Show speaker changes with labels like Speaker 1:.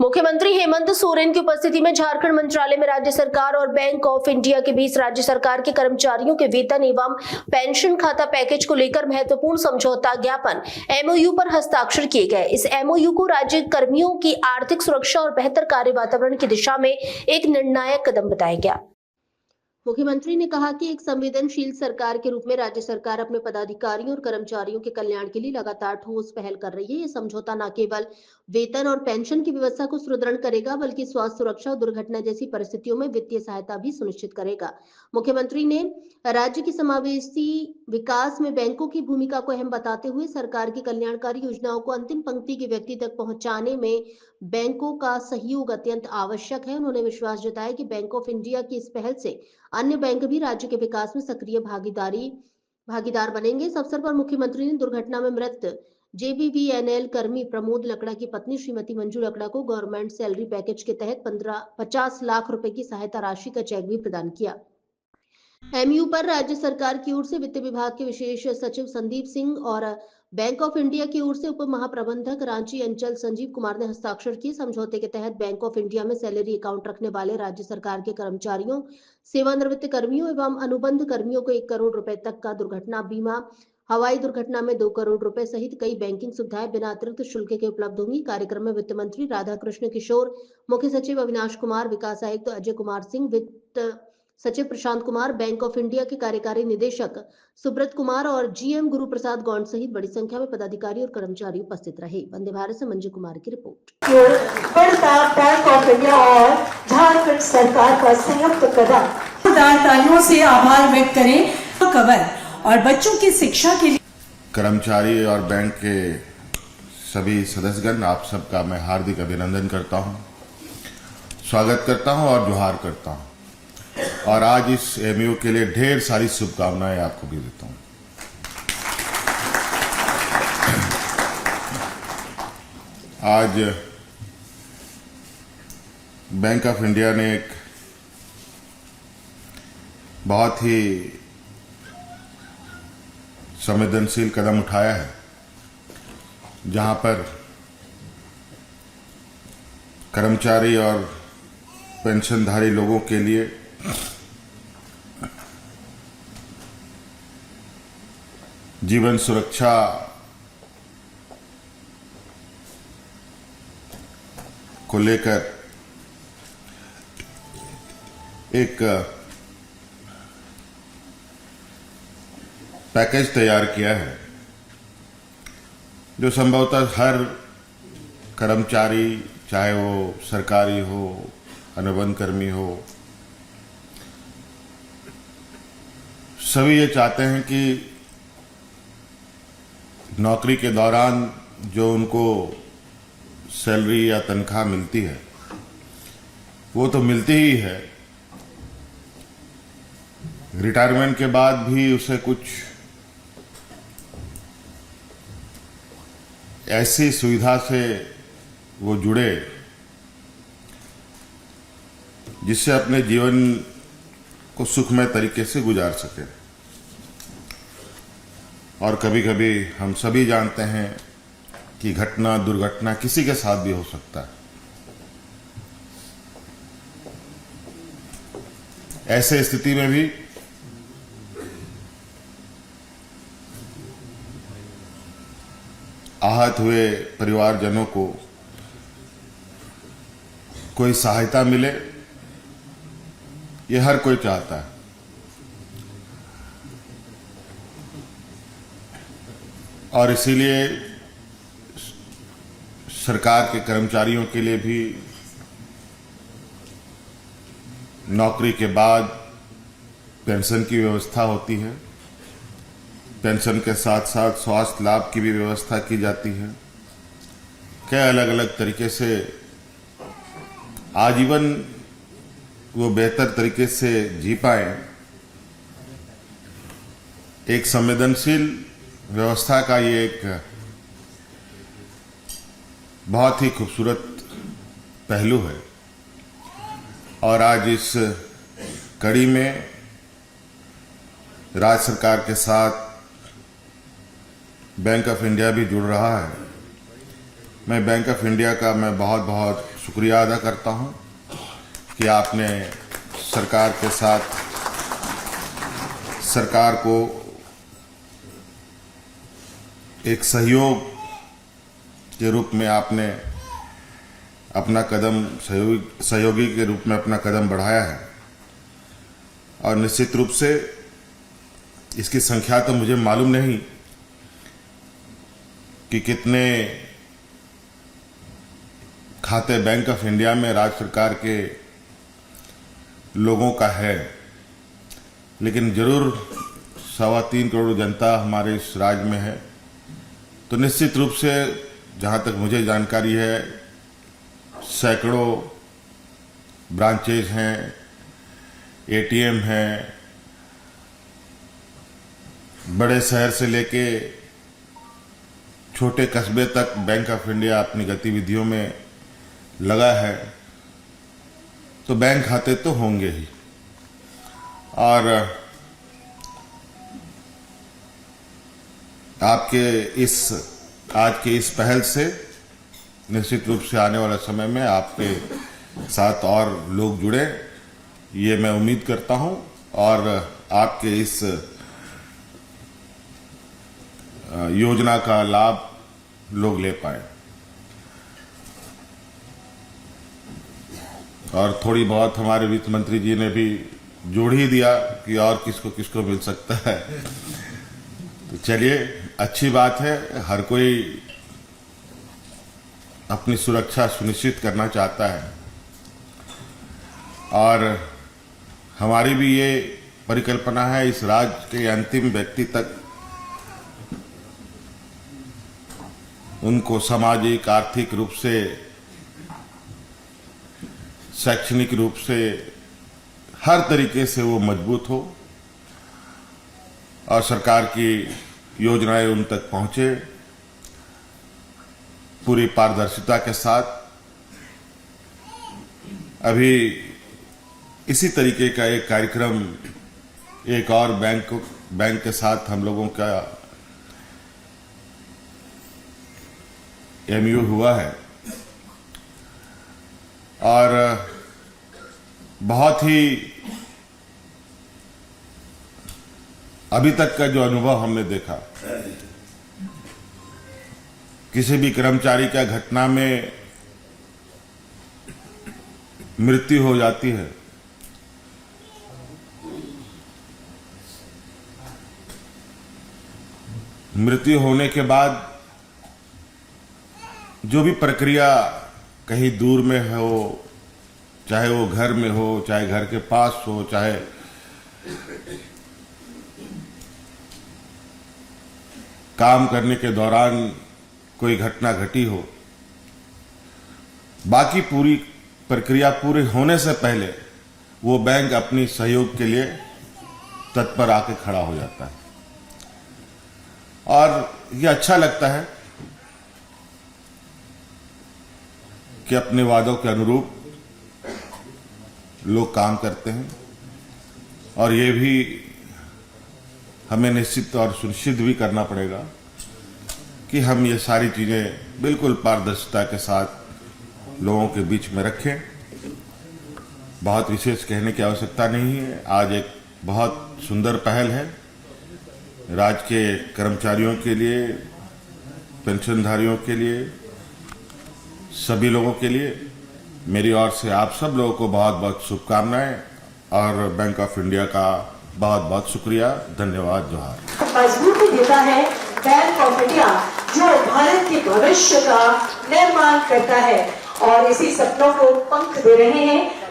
Speaker 1: मुख्यमंत्री हेमंत सोरेन की उपस्थिति में झारखंड मंत्रालय में राज्य सरकार और बैंक ऑफ इंडिया के बीच राज्य सरकार के कर्मचारियों के वेतन एवं पेंशन खाता पैकेज को लेकर महत्वपूर्ण समझौता ज्ञापन एमओयू पर हस्ताक्षर किए गए। इस एमओयू को राज्य कर्मियों की आर्थिक सुरक्षा और बेहतर कार्य वातावरण की दिशा में एक निर्णायक कदम बताया गया। मुख्यमंत्री ने कहा कि एक संवेदनशील सरकार के रूप में राज्य सरकार अपने पदाधिकारियों और कर्मचारियों के कल्याण के लिए लगातार ठोस पहल कर रही है। ये समझौता न केवल वेतन और पेंशन की व्यवस्था को सुदृढ़ करेगा बल्कि स्वास्थ्य सुरक्षा और दुर्घटना जैसी परिस्थितियों में वित्तीय सहायता भी सुनिश्चित करेगा। मुख्यमंत्री ने राज्य की समावेशी विकास में बैंकों की भूमिका को अहम बताते हुए सरकार की कल्याणकारी योजनाओं को अंतिम पंक्ति के व्यक्ति तक पहुंचाने में बैंकों का सहयोग अत्यंत आवश्यक है। उन्होंने विश्वास जताया कि बैंक ऑफ इंडिया की इस पहल से अन्य बैंक भी राज्य के विकास में सक्रिय भागीदार बनेंगे। इस अवसर पर मुख्यमंत्री ने दुर्घटना में मृत जेबीवीएनएल कर्मी प्रमोद लकड़ा की पत्नी श्रीमती मंजू लकड़ा को गवर्नमेंट सैलरी पैकेज के तहत 50 लाख रुपए की सहायता राशि का चेक भी प्रदान किया। एमयू पर राज्य सरकार की ओर से वित्त विभाग के विशेष सचिव संदीप सिंह और बैंक ऑफ इंडिया की ओर से उप महाप्रबंधक रांची अंचल संजीव कुमार ने हस्ताक्षर किए। समझौते के तहत बैंक ऑफ इंडिया में सैलरी अकाउंट रखने वाले राज्य सरकार के कर्मचारियों, सेवानिवृत्त कर्मियों एवं अनुबंध कर्मियों को 1 करोड़ रुपए तक का दुर्घटना बीमा, हवाई दुर्घटना में 2 करोड़ रुपए सहित कई बैंकिंग सुविधाएं बिना अतिरिक्त शुल्क के उपलब्ध होंगी। कार्यक्रम में वित्त मंत्री राधाकृष्ण किशोर, मुख्य सचिव अविनाश कुमार, विकास आयुक्त अजय कुमार सिंह, वित्त सचिव Prashant Kumar, bank of India के कार्यकारी निदेशक सुब्रत कुमार और जीएम गुरु प्रसाद गौंड सहित बड़ी संख्या में पदाधिकारी और कर्मचारी उपस्थित रहे। वंदे भारत से मंजू कुमार की रिपोर्ट।
Speaker 2: बैंक ऑफ इंडिया और झारखंड सरकार का संयुक्त कदम।
Speaker 3: तालियों से आभार व्यक्त करें तो कवर और बच्चों की शिक्षा के लिए
Speaker 4: कर्मचारी और बैंक के सभी सदस्यगण, आप सबका मैं हार्दिक अभिनंदन करता हूं, स्वागत करता हूं और जोहार करता हूं और आज इस एमयू के लिए ढेर सारी शुभकामनाएं आपको भी देता हूं। आज बैंक ऑफ इंडिया ने एक बहुत ही संवेदनशील कदम उठाया है, जहां पर कर्मचारी और पेंशनधारी लोगों के लिए जीवन सुरक्षा को लेकर एक पैकेज तैयार किया है, जो संभवतः हर कर्मचारी, चाहे वो सरकारी हो, अनुबंध कर्मी हो, सभी ये चाहते हैं कि नौकरी के दौरान जो उनको सैलरी या तनख्वाह मिलती है वो तो मिलती ही है, रिटायरमेंट के बाद भी उसे कुछ ऐसी सुविधा से वो जुड़े जिससे अपने जीवन को सुखमय तरीके से गुजार सके। और कभी कभी हम सभी जानते हैं कि घटना, दुर्घटना किसी के साथ भी हो सकता है। ऐसे स्थिति में भी आहत हुए परिवारजनों को कोई सहायता मिले, ये हर कोई चाहता है। और इसीलिए सरकार के कर्मचारियों के लिए भी नौकरी के बाद पेंशन की व्यवस्था होती है। पेंशन के साथ साथ स्वास्थ्य लाभ की भी व्यवस्था की जाती है। कई अलग अलग तरीके से आजीवन वो बेहतर तरीके से जी पाए, एक संवेदनशील व्यवस्था का ये एक बहुत ही खूबसूरत पहलू है। और आज इस कड़ी में राज्य सरकार के साथ बैंक ऑफ इंडिया भी जुड़ रहा है। मैं बैंक ऑफ इंडिया का बहुत बहुत शुक्रिया अदा करता हूं कि आपने सरकार के साथ सरकार को एक सहयोग के रूप में आपने अपना कदम सहयोगी के रूप में अपना कदम बढ़ाया है। और निश्चित रूप से इसकी संख्या तो मुझे मालूम नहीं कि कितने खाते बैंक ऑफ इंडिया में राज्य सरकार के लोगों का है, लेकिन जरूर 3.25 करोड़ जनता हमारे इस राज्य में है। तो निश्चित रूप से जहां तक मुझे जानकारी है, सैकड़ों ब्रांचेज हैं, एटीएम हैं, बड़े शहर से लेके छोटे कस्बे तक बैंक ऑफ इंडिया अपनी गतिविधियों में लगा है। तो बैंक खाते तो होंगे ही। और आपके आज के इस पहल से निश्चित रूप से आने वाले समय में आपके साथ और लोग जुड़े, ये मैं उम्मीद करता हूं। और आपके इस योजना का लाभ लोग ले पाए। और थोड़ी बहुत हमारे वित्त मंत्री जी ने भी जोड़ ही दिया कि और किसको किसको मिल सकता है। तो चलिए, अच्छी बात है। हर कोई अपनी सुरक्षा सुनिश्चित करना चाहता है और हमारी भी ये परिकल्पना है इस राज्य के अंतिम व्यक्ति तक उनको सामाजिक, आर्थिक रूप से, शैक्षणिक रूप से, हर तरीके से वो मजबूत हो और सरकार की योजनाएं उन तक पहुंचे पूरी पारदर्शिता के साथ। अभी इसी तरीके का एक कार्यक्रम एक और बैंक के साथ हम लोगों का एमयू हुआ है और बहुत ही अभी तक का जो अनुभव हमने देखा, किसी भी कर्मचारी का घटना में मृत्यु हो जाती है, मृत्यु होने के बाद जो भी प्रक्रिया कहीं दूर में हो, चाहे वो घर में हो, चाहे घर के पास हो, चाहे काम करने के दौरान कोई घटना घटी हो, बाकी पूरी प्रक्रिया पूरी होने से पहले वो बैंक अपनी सहयोग के लिए तत्पर आके खड़ा हो जाता है। और ये अच्छा लगता है कि अपने वादों के अनुरूप लोग काम करते हैं और ये भी हमें निश्चित और सुनिश्चित भी करना पड़ेगा कि हम ये सारी चीजें बिल्कुल पारदर्शिता के साथ लोगों के बीच में रखें। बहुत विशेष कहने की आवश्यकता नहीं है। आज एक बहुत सुंदर पहल है राज्य के कर्मचारियों के लिए, पेंशनधारियों के लिए, सभी लोगों के लिए। मेरी ओर से आप सब लोगों को बहुत बहुत शुभकामनाएं और बैंक ऑफ इंडिया का बहुत बहुत शुक्रिया, धन्यवाद, जोहार।
Speaker 2: मजबूती देता है बैंक ऑफ इंडिया, जो भारत के भविष्य का निर्माण करता है और इसी सपनों को पंख दे रहे हैं।